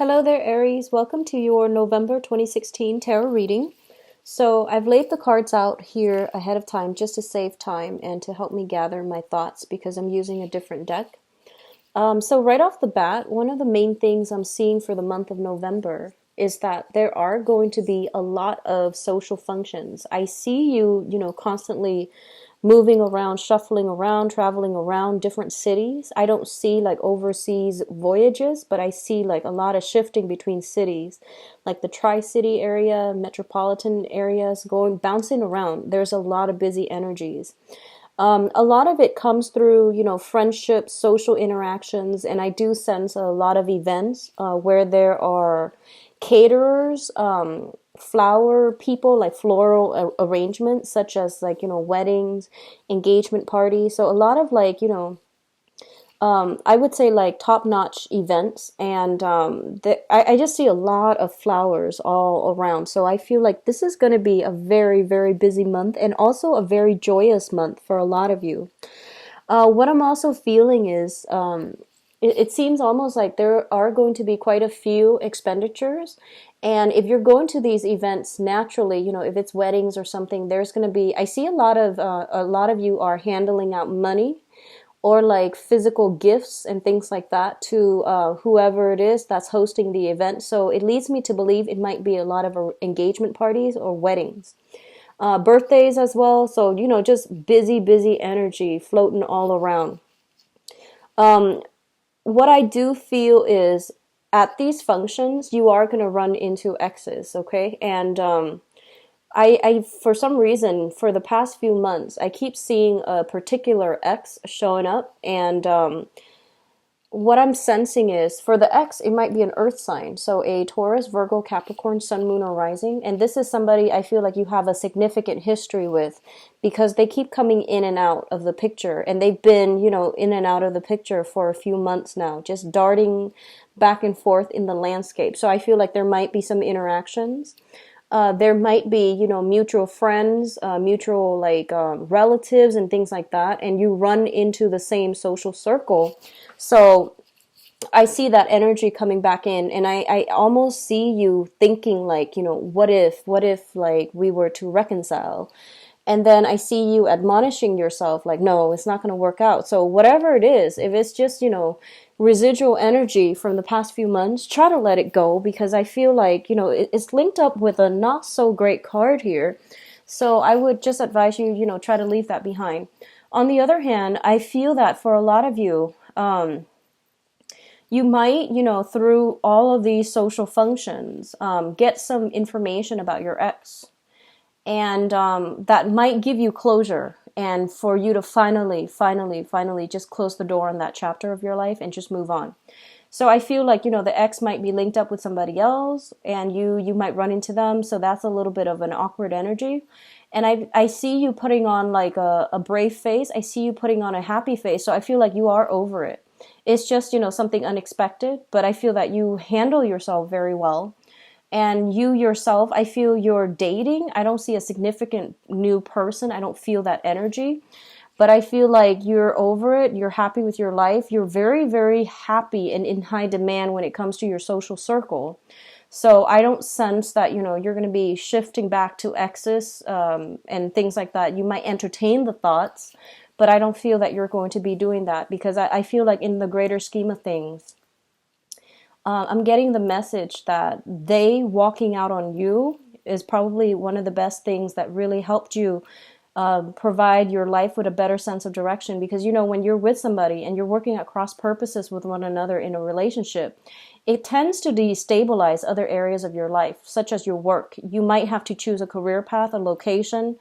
Hello there, Aries. Welcome to your November 2016 tarot reading. So I've laid the cards out here ahead of time just to save time and to help me gather my thoughts because I'm using a different deck. So right off the bat, one of the main things I'm seeing for the month of November is that there are going to be a lot of social functions. I see you, constantly moving around, shuffling around, traveling around different cities. I don't see like overseas voyages, but I see like a lot of shifting between cities, like the Tri-City area, metropolitan areas, bouncing around. There's a lot of busy energies. A lot of it comes through, friendships, social interactions, and I do sense a lot of events where there are caterers, flower people, like floral arrangements, such as like, weddings, engagement parties. So a lot of like, I would say like top-notch events, and I just see a lot of flowers all around. So I feel like this is going to be a very, very busy month and also a very joyous month for a lot of you. What I'm also feeling is it seems almost like there are going to be quite a few expenditures. And if you're going to these events naturally, if it's weddings or something, there's going to be, I see a lot of you are handling out money or like physical gifts and things like that to whoever it is that's hosting the event. So it leads me to believe it might be a lot of engagement parties or weddings. Birthdays as well. So, just busy, busy energy floating all around. What I do feel is at these functions, you are going to run into exes, okay? And for some reason, for the past few months, I keep seeing a particular ex showing up, and what I'm sensing is for the X, it might be an earth sign. So a Taurus, Virgo, Capricorn, Sun, Moon, or Rising. And this is somebody I feel like you have a significant history with because they keep coming in and out of the picture. And they've been, in and out of the picture for a few months now, just darting back and forth in the landscape. So I feel like there might be some interactions. There might be, mutual friends, mutual like relatives and things like that. And you run into the same social circle. So I see that energy coming back in, and I almost see you thinking like, what if like we were to reconcile? And then I see you admonishing yourself like, no, it's not going to work out. So whatever it is, if it's just, residual energy from the past few months, try to let it go because I feel like, it's linked up with a not so great card here. So I would just advise you, try to leave that behind. On the other hand, I feel that for a lot of you, you might, through all of these social functions, get some information about your ex. And that might give you closure and for you to finally just close the door on that chapter of your life and just move on. So I feel like, the ex might be linked up with somebody else and you might run into them. So that's a little bit of an awkward energy. And I see you putting on like a brave face. I see you putting on a happy face. So I feel like you are over it. It's just, something unexpected, but I feel that you handle yourself very well. And you yourself, I feel you're dating. I don't see a significant new person. I don't feel that energy. But I feel like you're over it. You're happy with your life. You're very, very happy and in high demand when it comes to your social circle. So I don't sense that, you're going to be shifting back to exes and things like that. You might entertain the thoughts, but I don't feel that you're going to be doing that because I feel like in the greater scheme of things, I'm getting the message that they walking out on you is probably one of the best things that really helped you provide your life with a better sense of direction. Because, when you're with somebody and you're working at cross purposes with one another in a relationship, it tends to destabilize other areas of your life, such as your work. You might have to choose a career path, a location,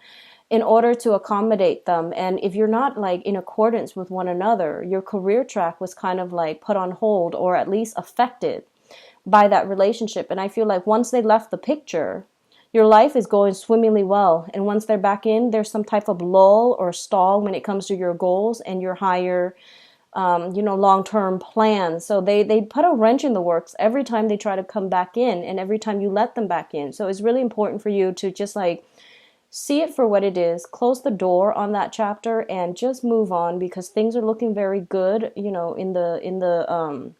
in order to accommodate them. And if you're not like in accordance with one another, your career track was kind of like put on hold or at least affected by that relationship. And I feel like once they left the picture, your life is going swimmingly well. And once they're back in, there's some type of lull or stall when it comes to your goals and your higher, long-term plans. So they put a wrench in the works every time they try to come back in and every time you let them back in. So it's really important for you to just like see it for what it is, close the door on that chapter and just move on because things are looking very good, in the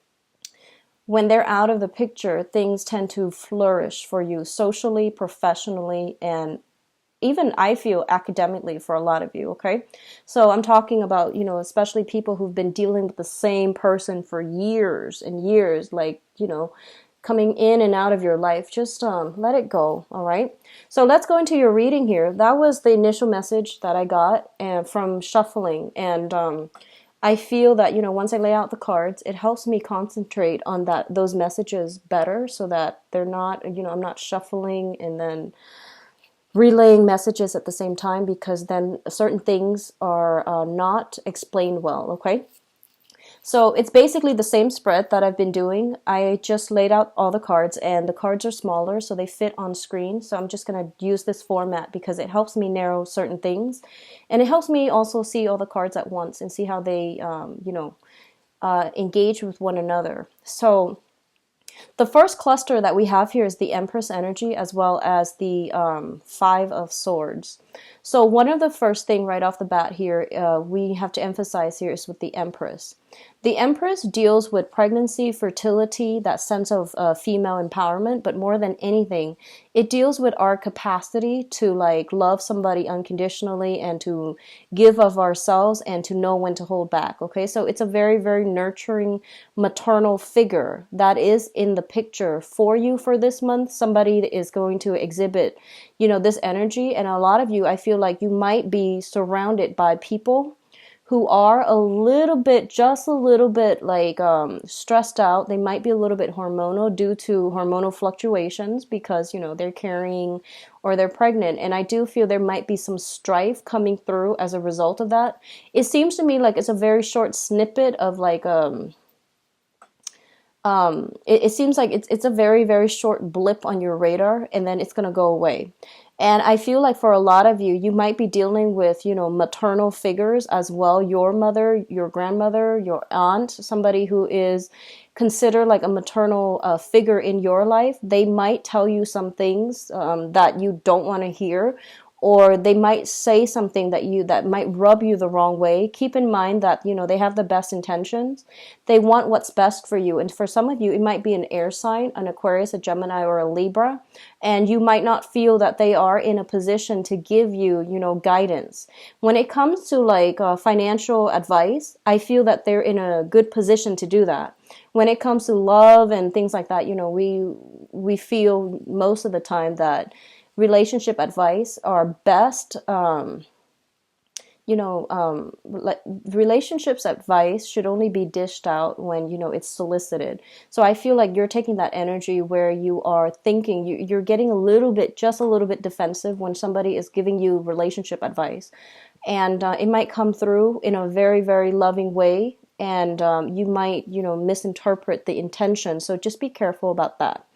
when they're out of the picture, things tend to flourish for you socially, professionally, and even I feel academically for a lot of you, okay? So I'm talking about, especially people who've been dealing with the same person for years and years, like, coming in and out of your life. Just let it go, all right? So let's go into your reading here. That was the initial message that I got from shuffling. And I feel that, once I lay out the cards, it helps me concentrate on those messages better so that they're not, I'm not shuffling and then relaying messages at the same time, because then certain things are not explained well, okay? So it's basically the same spread that I've been doing. I just laid out all the cards, and the cards are smaller so they fit on screen. So I'm just going to use this format because it helps me narrow certain things. And it helps me also see all the cards at once and see how they, engage with one another. So the first cluster that we have here is the Empress energy, as well as the Five of Swords. So one of the first thing right off the bat here we have to emphasize here is with the Empress. The Empress deals with pregnancy, fertility, that sense of female empowerment, but more than anything, it deals with our capacity to love somebody unconditionally and to give of ourselves and to know when to hold back. Okay, so it's a very, very nurturing maternal figure that is in the picture for you for this month. Somebody is going to exhibit, this energy, and a lot of you, I feel like you might be surrounded by people who are just a little bit stressed out. They might be a little bit hormonal due to hormonal fluctuations because, they're carrying or they're pregnant. And I do feel there might be some strife coming through as a result of that. It seems to me like it's a very short snippet of it seems like it's a very, very short blip on your radar, and then it's going to go away. And I feel like for a lot of you, you might be dealing with, maternal figures as well. Your mother, your grandmother, your aunt, somebody who is considered like a maternal figure in your life. They might tell you some things that you don't want to hear, or they might say something that might rub you the wrong way. Keep in mind that, they have the best intentions. They want what's best for you. And for some of you, it might be an air sign, an Aquarius, a Gemini, or a Libra. And you might not feel that they are in a position to give you, guidance. When it comes to financial advice, I feel that they're in a good position to do that. When it comes to love and things like that, we feel most of the time that relationship advice are best, relationships advice should only be dished out when, it's solicited. So I feel like you're taking that energy where you are thinking, you're getting just a little bit defensive when somebody is giving you relationship advice. And it might come through in a very, very loving way. And you might, misinterpret the intention. So just be careful about that.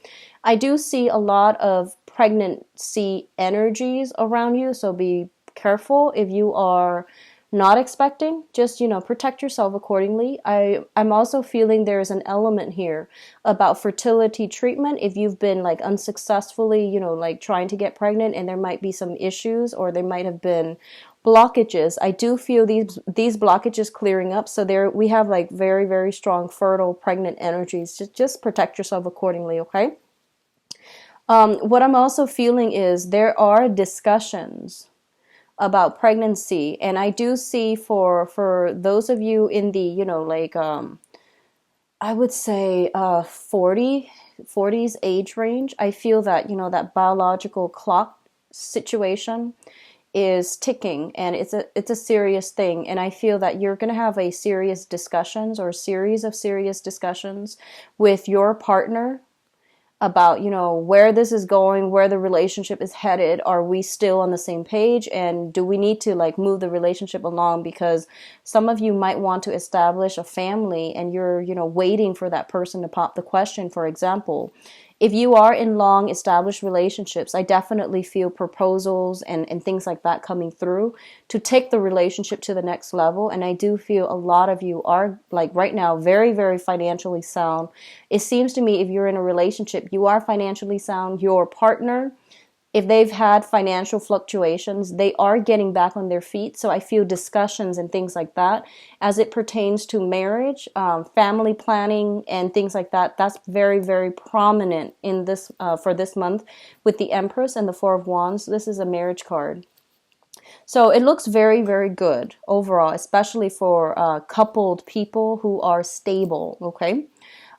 I do see a lot of pregnancy energies around you, so be careful if you are not expecting. Just, protect yourself accordingly. I'm also feeling there's an element here about fertility treatment. If you've been unsuccessfully, trying to get pregnant, and there might be some issues, or there might have been blockages. I do feel these blockages clearing up. So we have very, very strong fertile pregnant energies. Just protect yourself accordingly, okay? What I'm also feeling is there are discussions about pregnancy, and I do see for those of you in the I would say 40s age range, I feel that that biological clock situation is ticking, and it's a serious thing. And I feel that you're going to have a serious discussions or a series of serious discussions with your partner about, where this is going, where the relationship is headed. Are we still on the same page? And do we need to move the relationship along? Because some of you might want to establish a family, and you're, waiting for that person to pop the question. For example, if you are in long established relationships, I definitely feel proposals and things like that coming through to take the relationship to the next level. And I do feel a lot of you are right now very, very financially sound. It seems to me if you're in a relationship, you are financially sound. Your partner If they've had financial fluctuations, they are getting back on their feet. So I feel discussions and things like that as it pertains to marriage, family planning, and things like that. That's very, very prominent in this for this month with the Empress and the Four of Wands. This is a marriage card. So it looks very, very good overall, especially for coupled people who are stable. Okay.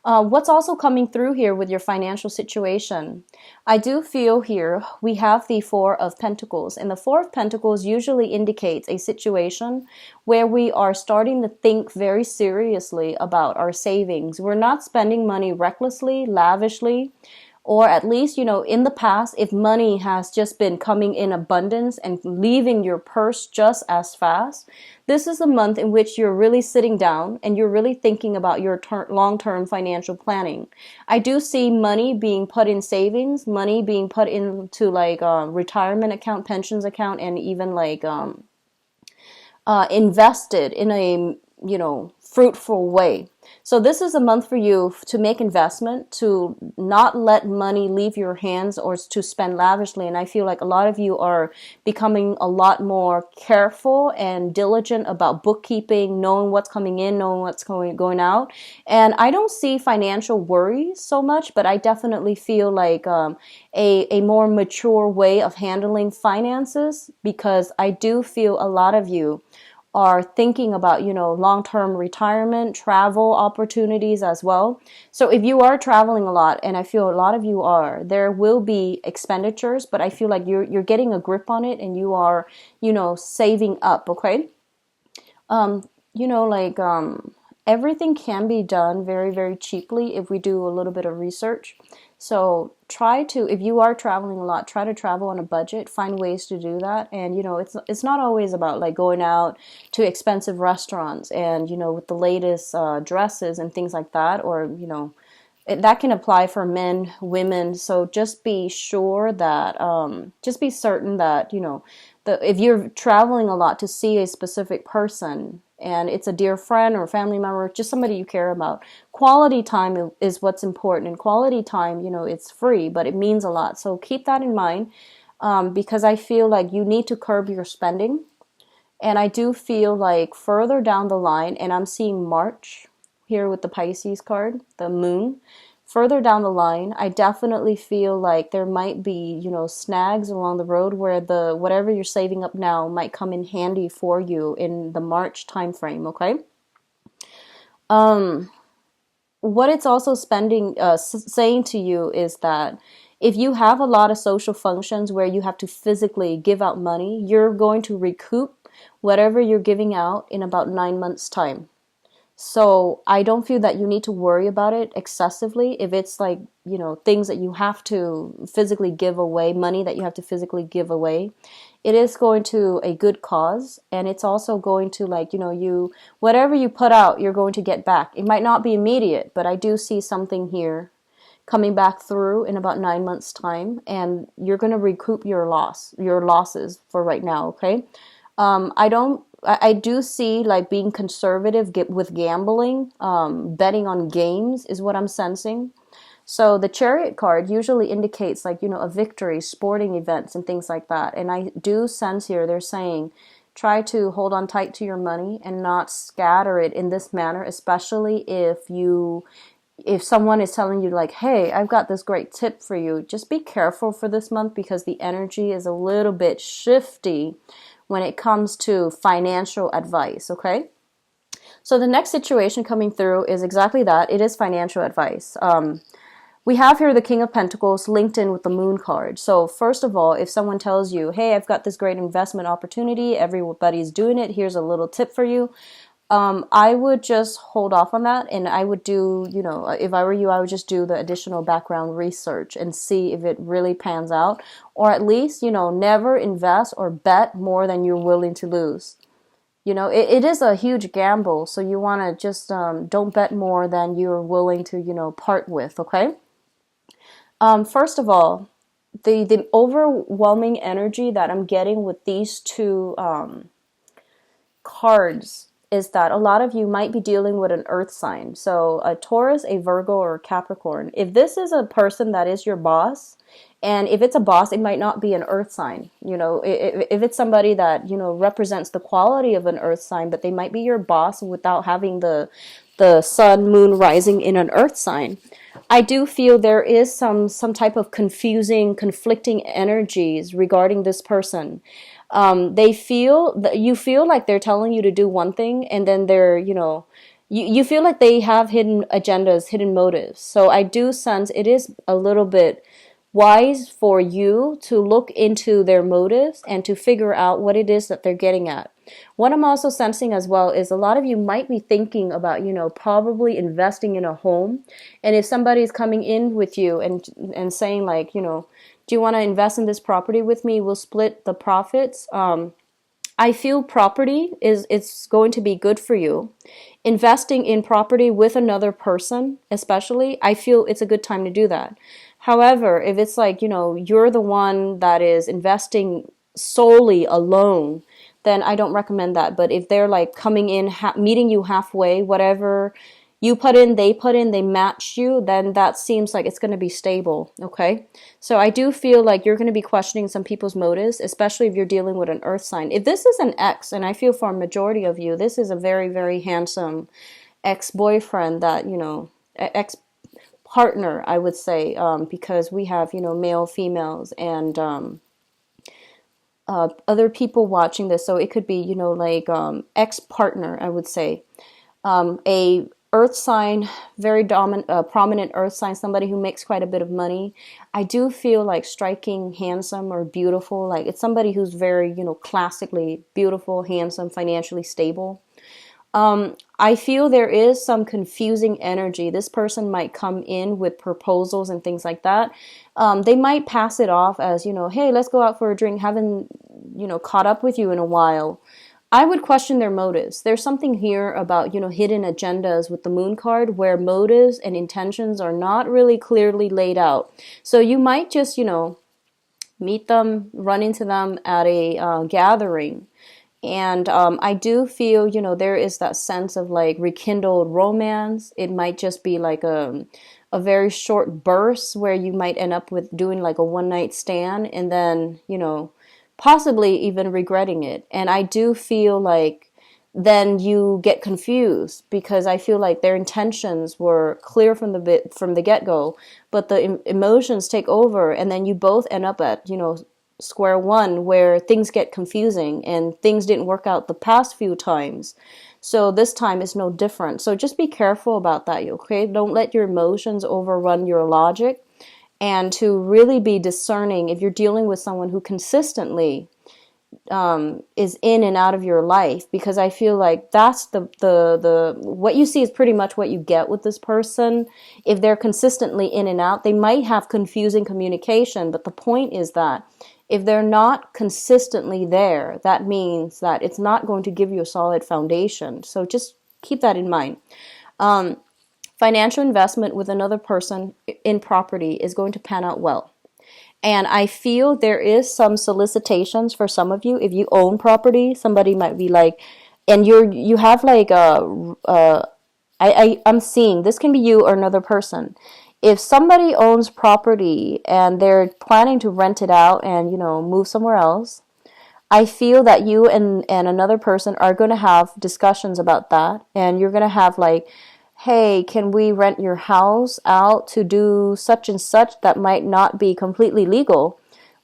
What's also coming through here with your financial situation? I do feel here we have the Four of Pentacles, and the Four of Pentacles usually indicates a situation where we are starting to think very seriously about our savings. We're not spending money recklessly, lavishly, or at least, in the past, if money has just been coming in abundance and leaving your purse just as fast, this is a month in which you're really sitting down and you're really thinking about your long-term financial planning. I do see money being put in savings, money being put into like retirement account, pensions account, and even like invested in a fruitful way. So this is a month for you to make investment, to not let money leave your hands or to spend lavishly. And I feel like a lot of you are becoming a lot more careful and diligent about bookkeeping, knowing what's coming in, knowing what's going out. And I don't see financial worries so much, but I definitely feel like a more mature way of handling finances, because I do feel a lot of you are thinking about, long-term retirement, travel opportunities as well. So if you are traveling a lot, and I feel a lot of you are, there will be expenditures, but I feel like you're getting a grip on it and you are, saving up, okay? Like everything can be done very, very cheaply if we do a little bit of research. So try to, if you are traveling a lot, try to travel on a budget, find ways to do that. And, it's not always about like going out to expensive restaurants and, with the latest dresses and things like that, or, that can apply for men, women. So just be sure that, just be certain that, if you're traveling a lot to see a specific person and it's a dear friend or family member, just somebody you care about, quality time is what's important. And quality time, it's free, but it means a lot. So keep that in mind, because I feel like you need to curb your spending. And I do feel like further down the line, and I'm seeing March here with the Pisces card, the moon. Further down the line, I definitely feel like there might be, snags along the road where whatever you're saving up now might come in handy for you in the March timeframe, okay? What it's also saying to you is that if you have a lot of social functions where you have to physically give out money, you're going to recoup whatever you're giving out in about 9 months' time. So I don't feel that you need to worry about it excessively. If it's like, things that you have to physically give away, money that you have to physically give away, it is going to a good cause. And it's also going to like, whatever you put out, you're going to get back. It might not be immediate, but I do see something here coming back through in about 9 months' time, and you're going to recoup your losses for right now. Okay. I do see like being conservative with gambling, betting on games is what I'm sensing. So the Chariot card usually indicates like, a victory, sporting events and things like that. And I do sense here they're saying try to hold on tight to your money and not scatter it in this manner, especially if someone is telling you like, hey, I've got this great tip for you. Just be careful for this month because the energy is a little bit shifty when it comes to financial advice, okay? So the next situation coming through is exactly that. It is financial advice. We have here the King of Pentacles linked in with the Moon card. So first of all, if someone tells you, hey, I've got this great investment opportunity, everybody's doing it, here's a little tip for you, I would just hold off on that, and I would do, if I were you, I would just do the additional background research and see if it really pans out, or at least, never invest or bet more than you're willing to lose. It is a huge gamble, so you want to just don't bet more than you're willing to, part with, okay? First of all, the overwhelming energy that I'm getting with these two cards is that a lot of you might be dealing with an earth sign. So a Taurus, a Virgo, or a Capricorn. If this is a person that is your boss, and if it's a boss, it might not be an earth sign. You know, if it's somebody that, you know, represents the quality of an earth sign, but they might be your boss without having the sun, moon rising in an earth sign. I do feel there is some type of confusing, conflicting energies regarding this person. They feel that you feel like they're telling you to do one thing, and then they're, you know, you feel like they have hidden agendas, hidden motives. So I do sense it is a little bit wise for you to look into their motives and to figure out what it is that they're getting at. What I'm also sensing as well is a lot of you might be thinking about, you know, probably investing in a home. And if somebody's coming in with you and saying like, you know, do you want to invest in this property with me? We'll split the profits. I feel property is it's going to be good for you. Investing in property with another person, especially, I feel it's a good time to do that. However, if it's like, you know, you're the one that is investing solely alone, then I don't recommend that. But if they're like coming in, meeting you halfway, whatever you put in, they match you, then that seems like it's going to be stable. Okay. So I do feel like you're going to be questioning some people's motives, especially if you're dealing with an earth sign. If this is an ex, and I feel for a majority of you, this is a very, very handsome ex-boyfriend that, you know, ex-partner, I would say, because we have, you know, male, females, and other people watching this. So it could be, you know, like ex-partner, I would say. A earth sign, very dominant, prominent earth sign, somebody who makes quite a bit of money. I do feel like striking, handsome, or beautiful. Like it's somebody who's very, you know, classically beautiful, handsome, financially stable. I feel there is some confusing energy. This person might come in with proposals and things like that. They might pass it off as, you know, hey, let's go out for a drink. Haven't, you know, caught up with you in a while. I would question their motives. There's something here about, you know, hidden agendas with the moon card where motives and intentions are not really clearly laid out. So you might just, you know, meet them, run into them at a gathering. And I do feel, you know, there is that sense of like rekindled romance. It might just be like a very short burst where you might end up with doing like a one night stand and then, you know, possibly even regretting it. And I do feel like then you get confused because I feel like their intentions were clear from the get-go, but the emotions take over, and then you both end up at, you know, square one where things get confusing and things didn't work out the past few times. So this time is no different. So just be careful about that, okay? Don't let your emotions overrun your logic, and to really be discerning if you're dealing with someone who consistently is in and out of your life, because I feel like that's the what you see is pretty much what you get with this person. If they're consistently in and out, they might have confusing communication, but the point is that if they're not consistently there, that means that it's not going to give you a solid foundation. So just keep that in mind. Financial investment with another person in property is going to pan out well. And I feel there is some solicitations for some of you. If you own property, somebody might be like, and you have like I'm seeing this can be you or another person. If somebody owns property and they're planning to rent it out and, you know, move somewhere else, I feel that you and another person are going to have discussions about that. And you're going to have like, hey, can we rent your house out to do such and such that might not be completely legal,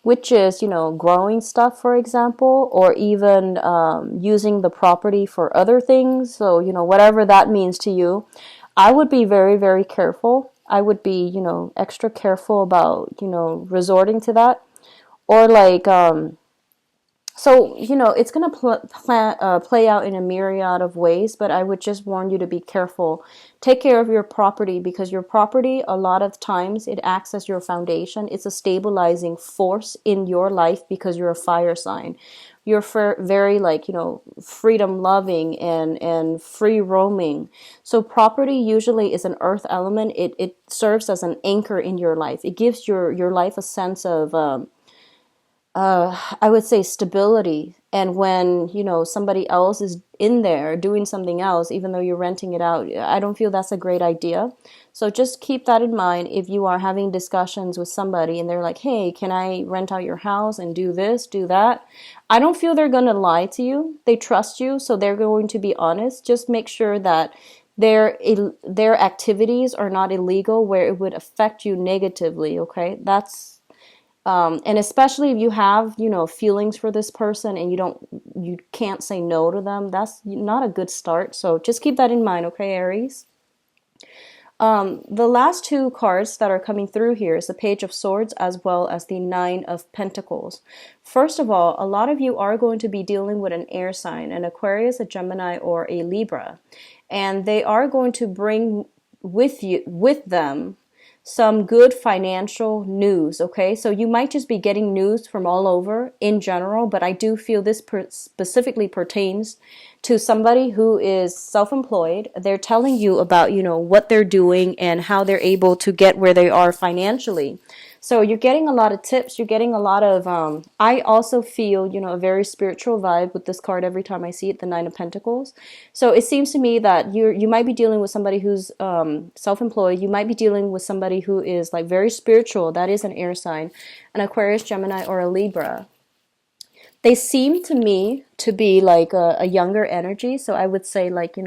which is, you know, growing stuff, for example, or even using the property for other things. So, you know, whatever that means to you, I would be very, very careful. I would be, you know, extra careful about, you know, resorting to that. Or like, so, you know, it's going to play out in a myriad of ways, but I would just warn you to be careful. Take care of your property, because your property, a lot of times, it acts as your foundation. It's a stabilizing force in your life because you're a fire sign. You're very, like, you know, freedom loving and free roaming. So property usually is an earth element. It serves as an anchor in your life. It gives your life a sense of I would say stability. And when, somebody else is in there doing something else, even though you're renting it out, I don't feel that's a great idea. So just keep that in mind if you are having discussions with somebody and they're like, hey, can I rent out your house and do this, do that? I don't feel they're going to lie to you. They trust you, so they're going to be honest. Just make sure that their activities are not illegal where it would affect you negatively, okay? And especially if you have, feelings for this person and you can't say no to them, that's not a good start. So just keep that in mind, okay, Aries? The last two cards that are coming through here is the Page of Swords as well as the Nine of Pentacles. First of all, a lot of you are going to be dealing with an air sign, an Aquarius, a Gemini, or a Libra. And they are going to bring with them some good financial news, okay? So you might just be getting news from all over in general, but I do feel this specifically pertains to somebody who is self-employed. They're telling you about, what they're doing and how they're able to get where they are financially. So you're getting a lot of tips. You're getting a lot of, I also feel, a very spiritual vibe with this card every time I see it, the Nine of Pentacles. So it seems to me that you might be dealing with somebody who's self-employed. You might be dealing with somebody who is like very spiritual. That is an air sign, an Aquarius, Gemini, or a Libra. They seem to me to be like a younger energy. So I would say like,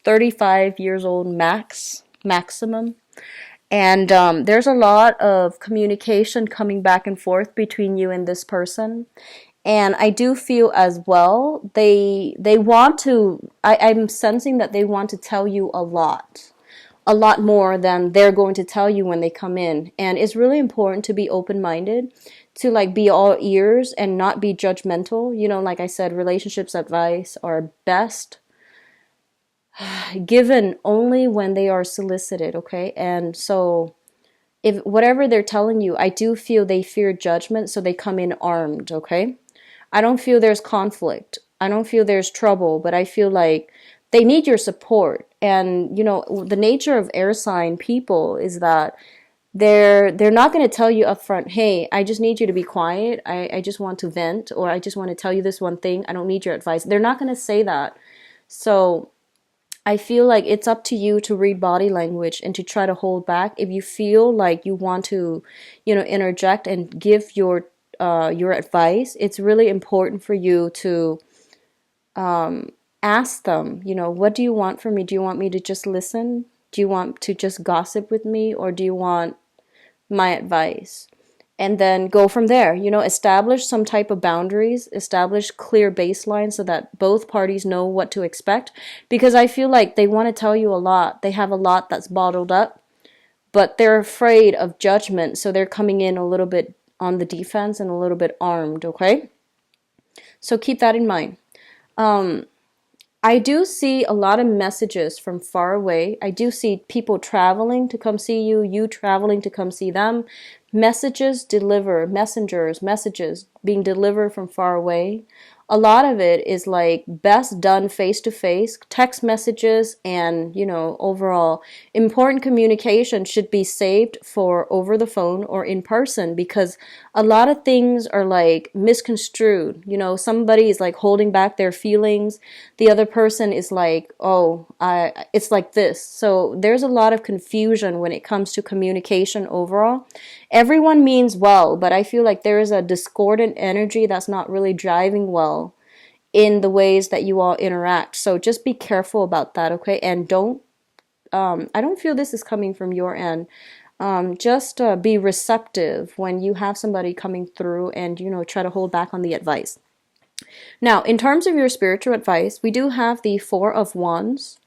35 years old maximum. And there's a lot of communication coming back and forth between you and this person. And I do feel as well, they want to, I'm sensing that they want to tell you a lot more than they're going to tell you when they come in. And it's really important to be open-minded, to like be all ears and not be judgmental. Like I said, relationships advice are best given only when they are solicited, okay? And so if whatever they're telling you, I do feel they fear judgment, so they come in armed, okay? I don't feel there's conflict. I don't feel there's trouble, but I feel like they need your support. And, the nature of air sign people is that they're not going to tell you up front, hey, I just need you to be quiet. I just want to vent, or I just want to tell you this one thing. I don't need your advice. They're not going to say that. So I feel like it's up to you to read body language and to try to hold back. If you feel like you want to, interject and give your advice, it's really important for you to ask them, what do you want from me? Do you want me to just listen? Do you want to just gossip with me? Or do you want my advice? And then go from there, establish some type of boundaries, establish clear baselines so that both parties know what to expect. Because I feel like they want to tell you a lot. They have a lot that's bottled up, but they're afraid of judgment. So they're coming in a little bit on the defense and a little bit armed, okay? So keep that in mind. I do see a lot of messages from far away. I do see people traveling to come see you, you traveling to come see them. Messages messages being delivered from far away. A lot of it is like best done face to face. Text messages and, overall important communication should be saved for over the phone or in person, because a lot of things are like misconstrued. Somebody is like holding back their feelings. The other person is like, oh, it's like this. So there's a lot of confusion when it comes to communication overall. Everyone means well, but I feel like there is a discordant energy that's not really driving well in the ways that you all interact. So just be careful about that, okay? And I don't feel this is coming from your end. Just be receptive when you have somebody coming through and, try to hold back on the advice. Now, in terms of your spiritual advice, we do have the Four of Wands,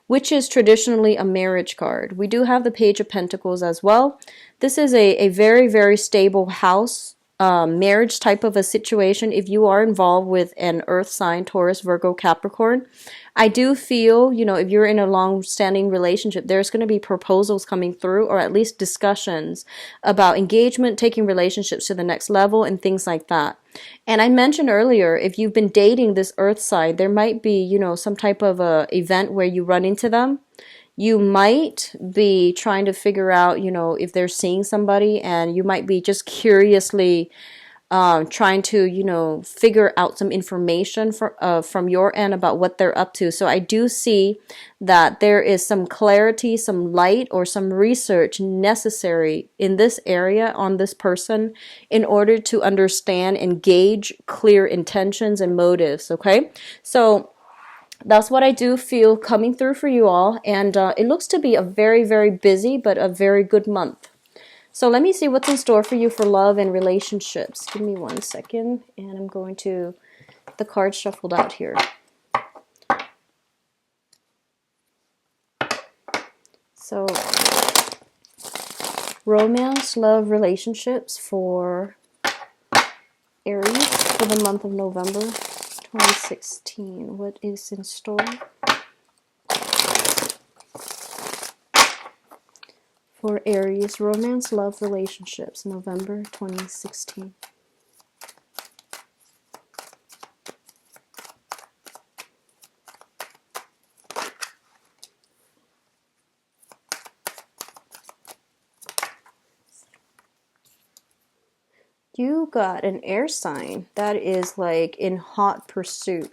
which is traditionally a marriage card. We do have the Page of Pentacles as well. This is a very, very stable house, marriage type of a situation. If you are involved with an earth sign, Taurus, Virgo, Capricorn, I do feel, if you're in a long-standing relationship, there's going to be proposals coming through, or at least discussions about engagement, taking relationships to the next level, and things like that. And I mentioned earlier, if you've been dating this earth sign, there might be, some type of a event where you run into them. You might be trying to figure out, if they're seeing somebody, and you might be just curiously trying to, figure out some information from your end about what they're up to. So I do see that there is some clarity, some light, or some research necessary in this area on this person in order to understand and gauge clear intentions and motives. Okay, so that's what I do feel coming through for you all, and it looks to be a very, very busy but a very good month. So let me see what's in store for you for love and relationships. Give me 1 second, and I'm going to the cards shuffled out here. So romance, love, relationships for Aries for the month of November 2016. What is in store? For Aries, romance, love, relationships, November 2016. You got an air sign that is like in hot pursuit.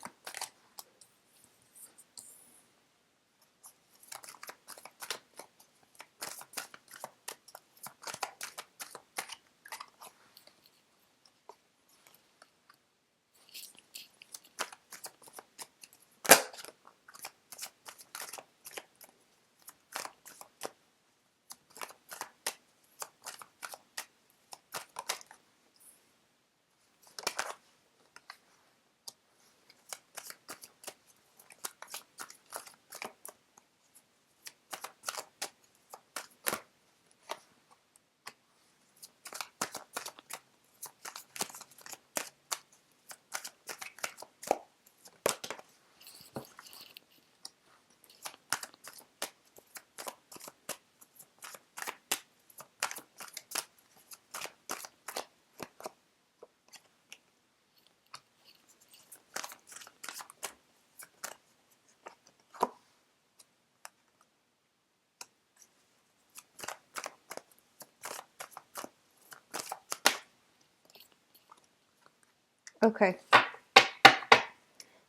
Okay.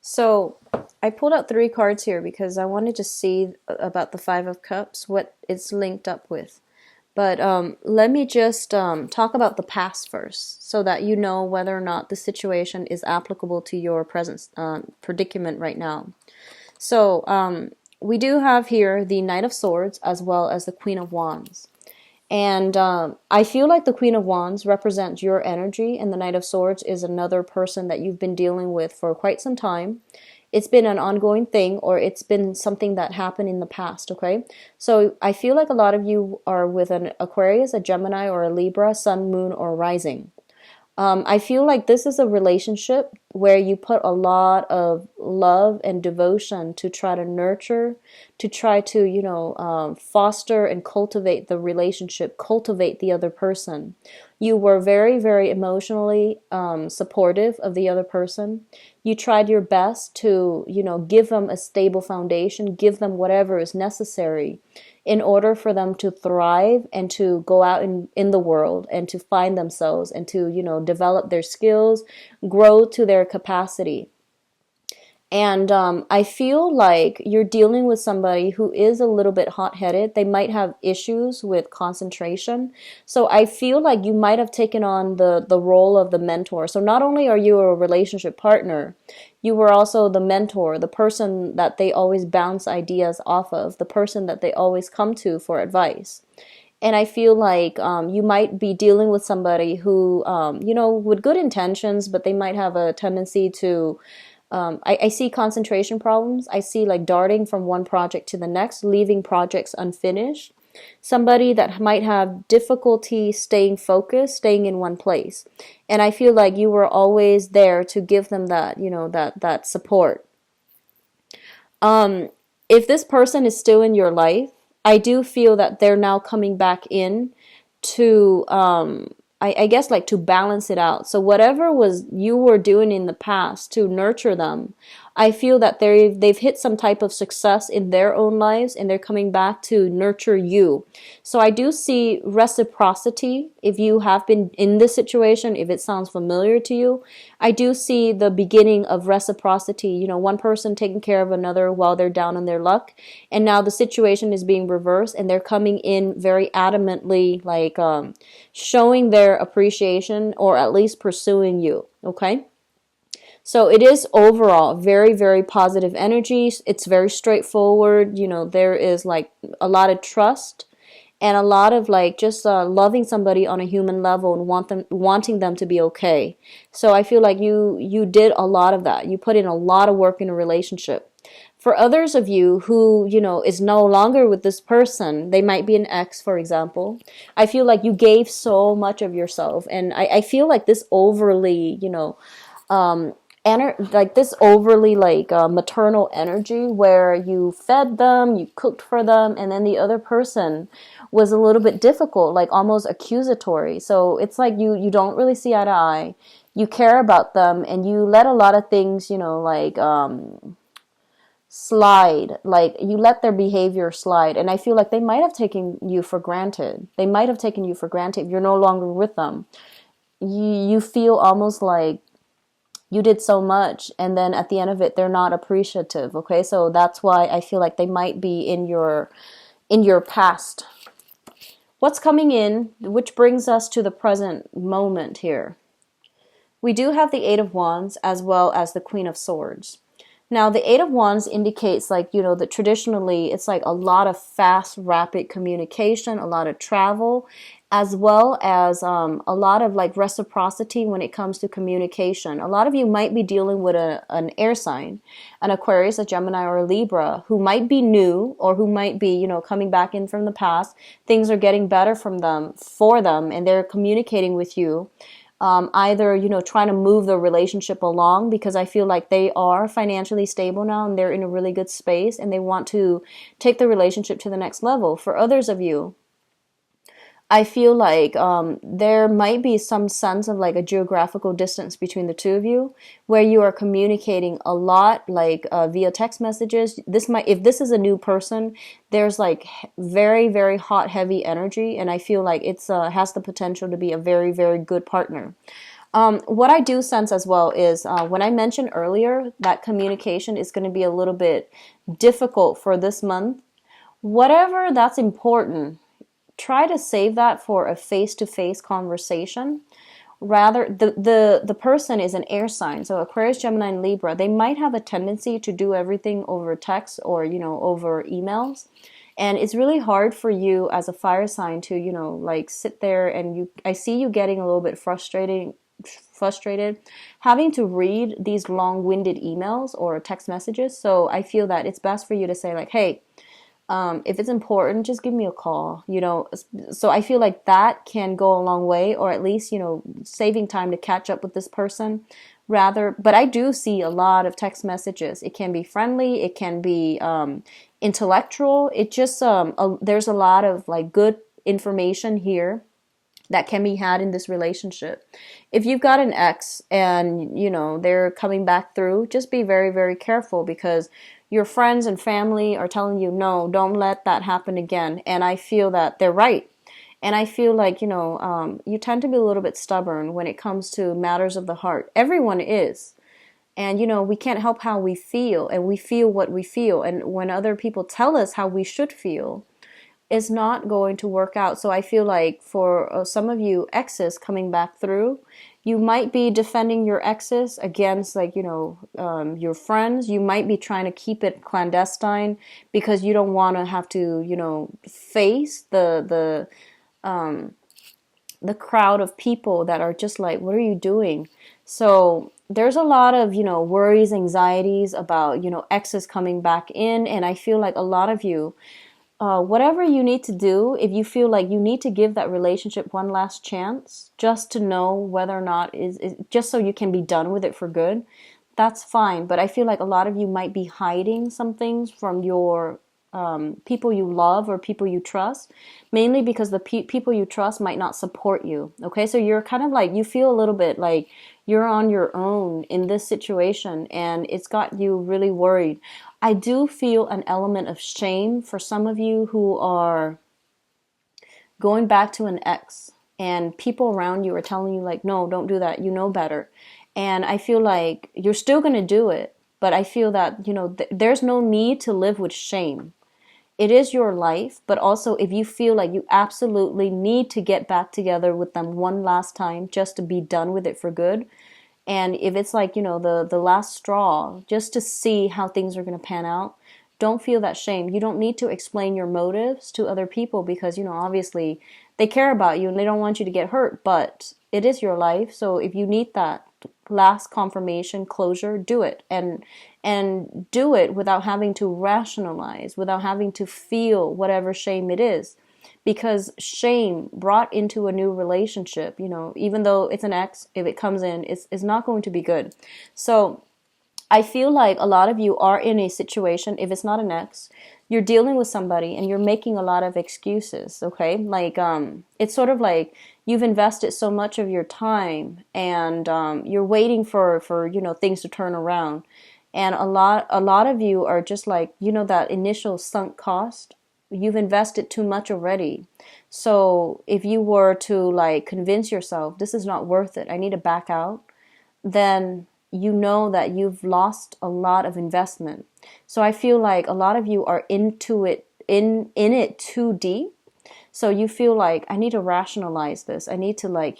So I pulled out 3 cards here because I wanted to see about the Five of Cups, what it's linked up with. But let me just talk about the past first so that you know whether or not the situation is applicable to your present predicament right now. So we do have here the Knight of Swords as well as the Queen of Wands. And I feel like the Queen of Wands represents your energy, and the Knight of Swords is another person that you've been dealing with for quite some time. It's been an ongoing thing, or it's been something that happened in the past, okay? So I feel like a lot of you are with an Aquarius, a Gemini, or a Libra, Sun, Moon, or Rising. I feel like this is a relationship where you put a lot of love and devotion to try to nurture, to try to, foster and cultivate the relationship, cultivate the other person. You were very, very emotionally supportive of the other person. You tried your best to, give them a stable foundation, give them whatever is necessary in order for them to thrive and to go out in the world and to find themselves and to, develop their skills, grow to their capacity. And I feel like you're dealing with somebody who is a little bit hot-headed. They might have issues with concentration. So I feel like you might have taken on the role of the mentor. So not only are you a relationship partner, you were also the mentor, the person that they always bounce ideas off of, the person that they always come to for advice. And I feel like you might be dealing with somebody who, with good intentions, but they might have a tendency to I see concentration problems. I see like darting from one project to the next, leaving projects unfinished. Somebody that might have difficulty staying focused, staying in one place. And I feel like you were always there to give them that, that support. If this person is still in your life, I do feel that they're now coming back in to I guess like to balance it out. So whatever was you were doing in the past to nurture them, I feel that they've hit some type of success in their own lives and they're coming back to nurture you. So I do see reciprocity if you have been in this situation, if it sounds familiar to you. I do see the beginning of reciprocity, one person taking care of another while they're down on their luck. And now the situation is being reversed and they're coming in very adamantly, like showing their appreciation or at least pursuing you. Okay. So it is overall very, very positive energy. It's very straightforward. There is like a lot of trust and a lot of like just loving somebody on a human level and wanting them to be okay. So I feel like you did a lot of that. You put in a lot of work in a relationship. For others of you who, is no longer with this person, they might be an ex, for example. I feel like you gave so much of yourself. And I feel like this overly, like this overly like maternal energy where you fed them, you cooked for them, and then the other person was a little bit difficult, like almost accusatory. So it's like you don't really see eye to eye. You care about them and you let a lot of things, like slide, like you let their behavior slide. And I feel like they might have taken you for granted. They might have taken you for granted if you're no longer with them. You feel almost like you did so much and then at the end of it they're not appreciative. Okay, so that's why I feel like they might be in your past. What's coming in, which brings us to the present moment here. We do have the Eight of Wands as well as the Queen of Swords. Now, the Eight of Wands indicates like, that traditionally it's like a lot of fast, rapid communication, a lot of travel, as well as a lot of like reciprocity when it comes to communication. A lot of you might be dealing with an air sign, an Aquarius, a Gemini, or a Libra, who might be new or who might be, coming back in from the past. Things are getting better for them, and they're communicating with you. Either, trying to move the relationship along because I feel like they are financially stable now and they're in a really good space and they want to take the relationship to the next level. For others of you, I feel like there might be some sense of like a geographical distance between the two of you where you are communicating a lot like via text messages. If this is a new person, there's like very, very hot, heavy energy. And I feel like it's has the potential to be a very, very good partner. What I do sense as well is when I mentioned earlier that communication is going to be a little bit difficult for this month, whatever that's important, try to save that for a face-to-face conversation. Rather, the person is an air sign, so Aquarius, Gemini, and Libra, they might have a tendency to do everything over text or, over emails. And it's really hard for you as a fire sign to, like sit there and I see you getting a little bit frustrated having to read these long-winded emails or text messages. So I feel that it's best for you to say like, hey, if it's important, just give me a call, So I feel like that can go a long way, or at least, saving time to catch up with this person but I do see a lot of text messages. It can be friendly. It can be intellectual. It just, there's a lot of like good information here that can be had in this relationship. If you've got an ex and, they're coming back through, just be very, very careful because your friends and family are telling you, no, don't let that happen again. And I feel that they're right. And I feel like, you tend to be a little bit stubborn when it comes to matters of the heart. Everyone is. And, we can't help how we feel, and we feel what we feel. And when other people tell us how we should feel, it's not going to work out. So I feel like for some of you exes coming back through, you might be defending your exes against like, your friends. You might be trying to keep it clandestine because you don't want to have to, face the crowd of people that are just like, what are you doing? So there's a lot of, worries, anxieties about, exes coming back in. And I feel like a lot of you, whatever you need to do, if you feel like you need to give that relationship one last chance, just to know whether or not just so you can be done with it for good, that's fine. But I feel like a lot of you might be hiding some things from your people you love or people you trust, mainly because the people you trust might not support you. Okay, so you're kind of like, you feel a little bit like you're on your own in this situation, and it's got you really worried. I do feel an element of shame for some of you who are going back to an ex, and people around you are telling you like, no, don't do that, you know better. And I feel like you're still going to do it, but I feel that, there's no need to live with shame. It is your life, but also if you feel like you absolutely need to get back together with them one last time just to be done with it for good, and if it's like, the last straw, just to see how things are going to pan out, don't feel that shame. You don't need to explain your motives to other people because, obviously they care about you and they don't want you to get hurt, but it is your life. So if you need that last confirmation, closure, do it. And do it without having to rationalize, without having to feel whatever shame it is, because shame brought into a new relationship, even though it's an ex, if it comes in, it's not going to be good. So I feel like a lot of you are in a situation, if it's not an ex, you're dealing with somebody and you're making a lot of excuses, okay? Like, it's sort of like you've invested so much of your time, and you're waiting for things to turn around. And a lot of you are just like, that initial sunk cost, you've invested too much already. So if you were to like convince yourself this is not worth it, I need to back out, then you know that you've lost a lot of investment. So I feel like a lot of you are into it, in it too deep. So you feel like, I need to rationalize this. I need to like,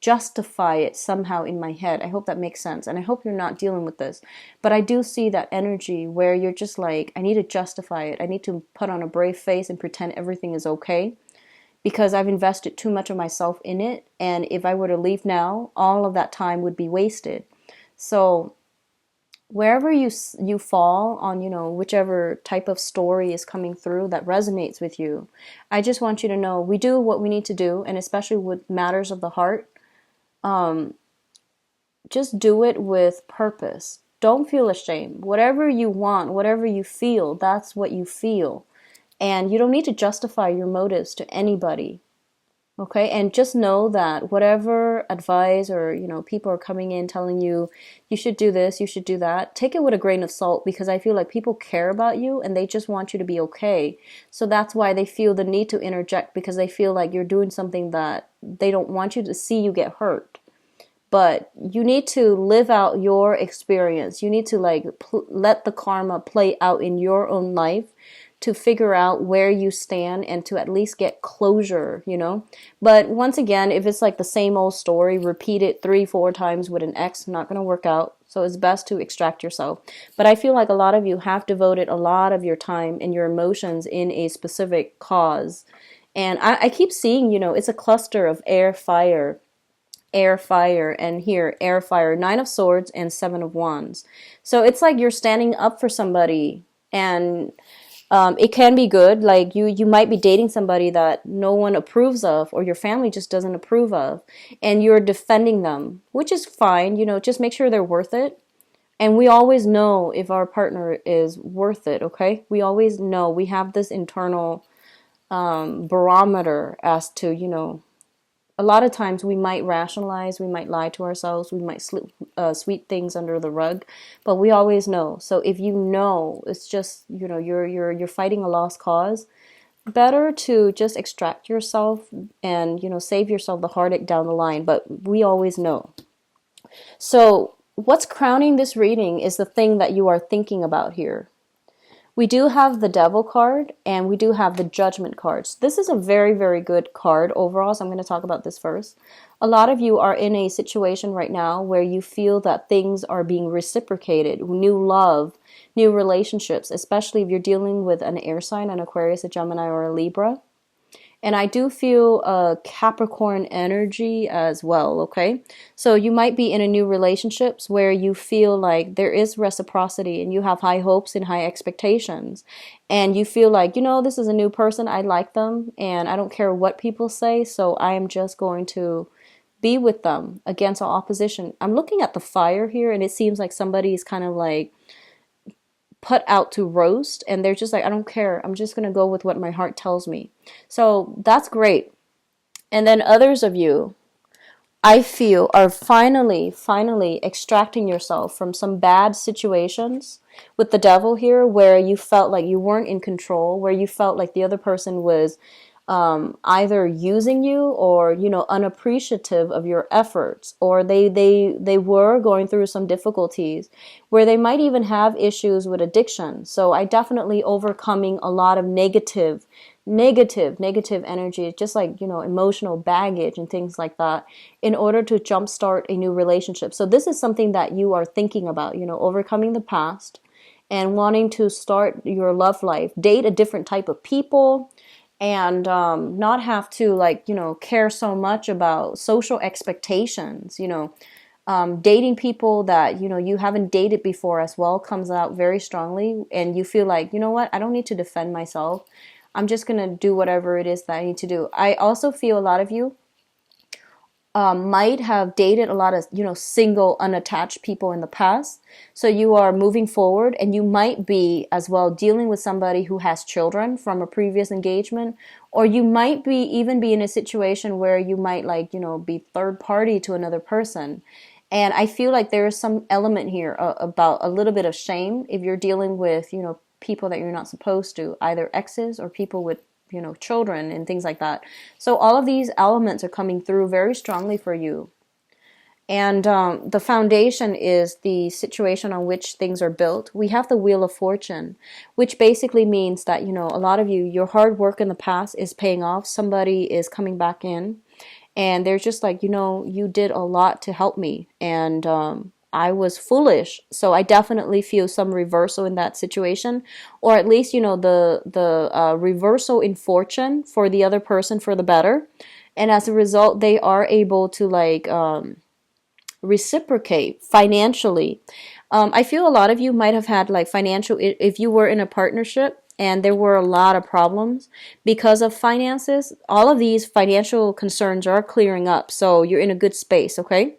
justify it somehow in my head. I hope that makes sense. And I hope you're not dealing with this. But I do see that energy where you're just like, I need to justify it. I need to put on a brave face and pretend everything is okay, because I've invested too much of myself in it. And if I were to leave now, all of that time would be wasted. So wherever you fall on, whichever type of story is coming through that resonates with you, I just want you to know we do what we need to do. And especially with matters of the heart, just do it with purpose. Don't feel ashamed. Whatever you want, whatever you feel, that's what you feel. And you don't need to justify your motives to anybody. Okay, and just know that whatever advice or, people are coming in telling you, you should do this, you should do that, take it with a grain of salt, because I feel like people care about you and they just want you to be okay. So that's why they feel the need to interject, because they feel like you're doing something that they don't want you to see you get hurt. But you need to live out your experience. You need to like let the karma play out in your own life to figure out where you stand and to at least get closure, But once again, if it's like the same old story, repeat it 3-4 times with an ex, not going to work out. So it's best to extract yourself. But I feel like a lot of you have devoted a lot of your time and your emotions in a specific cause. And I keep seeing, it's a cluster of air, fire, and here, air, fire, 9 of swords and 7 of wands. So it's like you're standing up for somebody, and it can be good. Like you might be dating somebody that no one approves of, or your family just doesn't approve of, and you're defending them, which is fine. Just make sure they're worth it. And we always know if our partner is worth it. Okay, we always know. We have this internal barometer as to, a lot of times we might rationalize, we might lie to ourselves, we might sweep things under the rug, but we always know. So if it's just, you're fighting a lost cause, better to just extract yourself and, save yourself the heartache down the line, but we always know. So what's crowning this reading is the thing that you are thinking about here. We do have the Devil card and we do have the Judgment cards. This is a very, very good card overall, so I'm going to talk about this first. A lot of you are in a situation right now where you feel that things are being reciprocated, new love, new relationships, especially if you're dealing with an air sign, an Aquarius, a Gemini, or a Libra. And I do feel a Capricorn energy as well, okay? So you might be in a new relationships where you feel like there is reciprocity and you have high hopes and high expectations. And you feel like, this is a new person, I like them, and I don't care what people say, so I am just going to be with them against all opposition. I'm looking at the fire here, and it seems like somebody is kind of like put out to roast, and they're just like, I don't care, I'm just going to go with what my heart tells me. So that's great. And then others of you, I feel, are finally extracting yourself from some bad situations with the devil here, where you felt like you weren't in control, where you felt like the other person was either using you, or unappreciative of your efforts, or they were going through some difficulties where they might even have issues with addiction. So I definitely overcoming a lot of negative energy, just like emotional baggage and things like that, in order to jumpstart a new relationship. So this is something that you are thinking about, overcoming the past and wanting to start your love life, date a different type of people, and not have to care so much about social expectations. Dating people that you haven't dated before as well comes out very strongly, and you feel like, what, I don't need to defend myself. I'm just gonna do whatever it is that I need to do. I also feel a lot of you might have dated a lot of single unattached people in the past, so you are moving forward, and you might be as well dealing with somebody who has children from a previous engagement, or you might be even be in a situation where you might be third party to another person. And I feel like there is some element here about a little bit of shame if you're dealing with people that you're not supposed to, either exes or people with children and things like that. So all of these elements are coming through very strongly for you. And the foundation is the situation on which things are built. We have the Wheel of Fortune, which basically means that, a lot of you, your hard work in the past is paying off. Somebody is coming back in, and they're just like, you did a lot to help me, and I was foolish. So I definitely feel some reversal in that situation, or at least, the reversal in fortune for the other person for the better. And as a result, they are able to reciprocate financially. I feel a lot of you might have had financial, if you were in a partnership and there were a lot of problems because of finances, all of these financial concerns are clearing up. So you're in a good space, okay?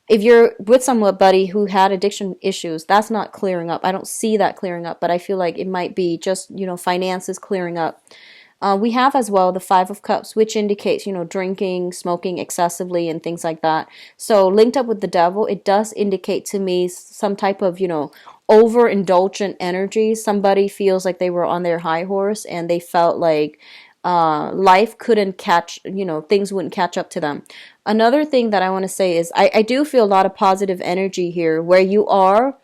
If you're with somebody who had addiction issues, that's not clearing up. I don't see that clearing up, but I feel like it might be just, finances clearing up. We have as well the Five of Cups, which indicates, drinking, smoking excessively and things like that. So linked up with the devil, it does indicate to me some type of, overindulgent energy. Somebody feels like they were on their high horse and they felt like life couldn't catch, things wouldn't catch up to them. Another thing that I want to say is I do feel a lot of positive energy here where you are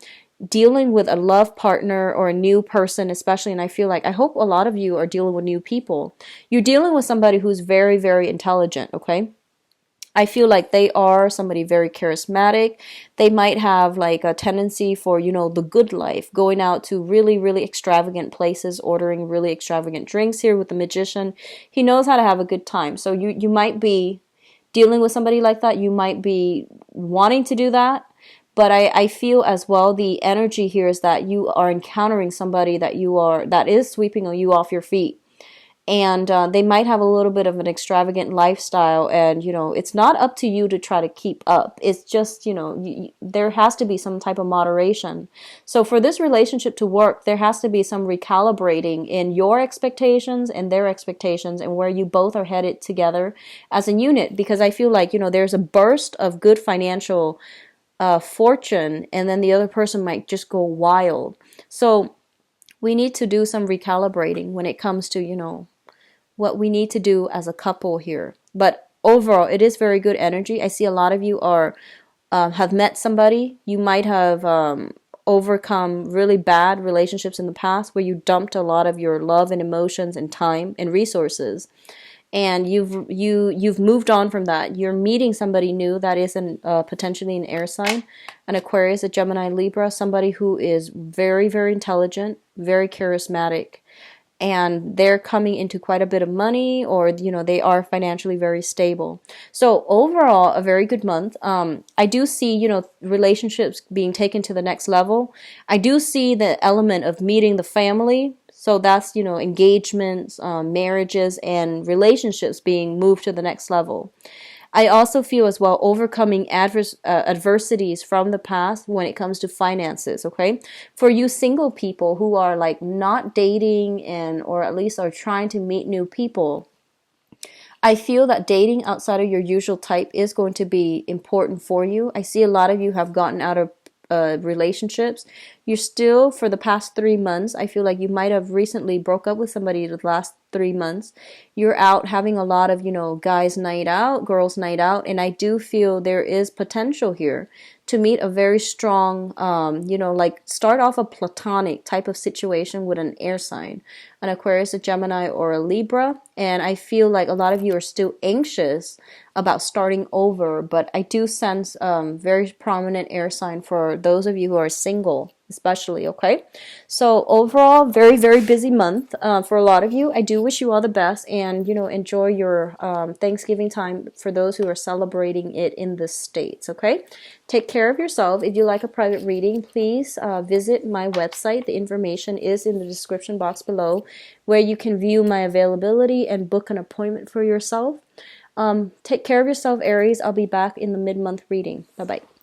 dealing with a love partner or a new person, especially. And I hope a lot of you are dealing with new people. You're dealing with somebody who's very, very intelligent, okay? I feel like they are somebody very charismatic. They might have a tendency for, the good life, going out to really, really extravagant places, ordering really extravagant drinks here with the Magician. He knows how to have a good time. So you might be dealing with somebody like that. You might be wanting to do that. But I feel as well the energy here is that you are encountering somebody that is sweeping you off your feet. And they might have a little bit of an extravagant lifestyle, and it's not up to you to try to keep up. It's just there has to be some type of moderation. So for this relationship to work, there has to be some recalibrating in your expectations and their expectations, and where you both are headed together as a unit. Because I feel like there's a burst of good financial fortune, and then the other person might just go wild. So we need to do some recalibrating when it comes to what we need to do as a couple here. But overall, it is very good energy. I see a lot of you are have met somebody. You might have overcome really bad relationships in the past where you dumped a lot of your love and emotions and time and resources, and you've moved on from that. You're meeting somebody new that is potentially an air sign, an Aquarius, a Gemini, Libra, somebody who is very, very intelligent, very charismatic, and they're coming into quite a bit of money, or they are financially very stable. So overall, a very good month. I do see relationships being taken to the next level. I do see the element of meeting the family. So that's engagements, marriages, and relationships being moved to the next level. I also feel as well overcoming adversities from the past when it comes to finances, okay? For you single people who are like not dating and or at least are trying to meet new people, I feel that dating outside of your usual type is going to be important for you. I see a lot of you have gotten out of relationships. You're still, for the past 3 months, I feel like you might have recently broke up with somebody the last 3 months. You're out having a lot of, guys' night out, girls' night out, and I do feel there is potential here to meet a very strong, like start off a platonic type of situation with an air sign, an Aquarius, a Gemini, or a Libra. And I feel like a lot of you are still anxious about starting over, but I do sense very prominent air sign for those of you who are single, especially, okay? So overall, very, very busy month for a lot of you. I do wish you all the best, and, enjoy your Thanksgiving time for those who are celebrating it in the States, okay? Take care of yourself. If you like a private reading, please visit my website. The information is in the description box below, where you can view my availability and book an appointment for yourself. Take care of yourself, Aries. I'll be back in the mid-month reading. Bye-bye.